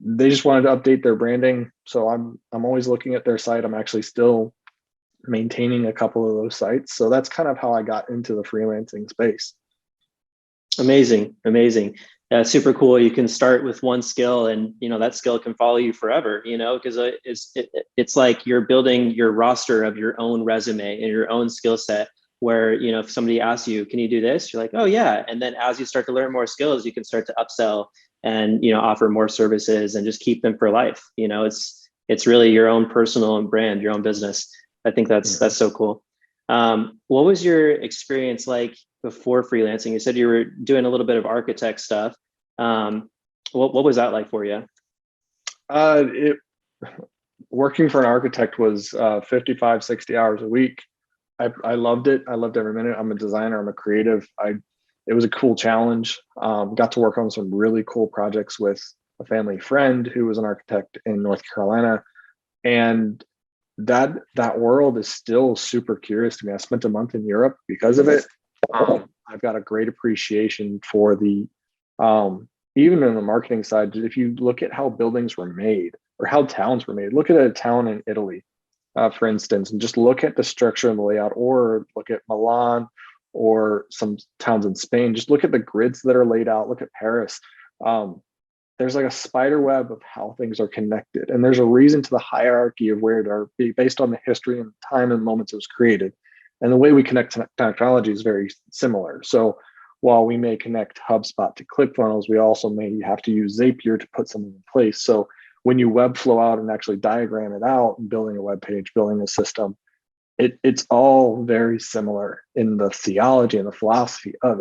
they just wanted to update their branding. So I'm always looking at their site. I'm actually still maintaining a couple of those sites. So that's kind of how I got into the freelancing space. Amazing. Super cool. You can start with one skill, and that skill can follow you forever, because it's like you're building your roster of your own resume and your own skill set, where if somebody asks you, can you do this, you're like, oh yeah. And then as you start to learn more skills, you can start to upsell and offer more services and just keep them for life. It's really your own personal brand, your own business. I think that's so cool. What was your experience like before freelancing? You said you were doing a little bit of architect stuff. What was that like for you? Working for an architect was 55, 60 hours a week. I loved it. I loved every minute. I'm a designer. I'm a creative. It was a cool challenge. Got to work on some really cool projects with a family friend who was an architect in North Carolina. And that world is still super curious to me. I spent a month in Europe because of it. I've got a great appreciation for the, even in the marketing side, if you look at how buildings were made or how towns were made, look at a town in Italy, for instance, and just look at the structure and the layout, or look at Milan or some towns in Spain. Just look at the grids that are laid out. Look at Paris. There's like a spider web of how things are connected. And there's a reason to the hierarchy of where it are based on the history and time and moments it was created. And the way we connect to technology is very similar. So while we may connect HubSpot to ClickFunnels, we also may have to use Zapier to put something in place. So when you Webflow out and actually diagram it out and building a web page, building a system, it's all very similar in the theology and the philosophy of it.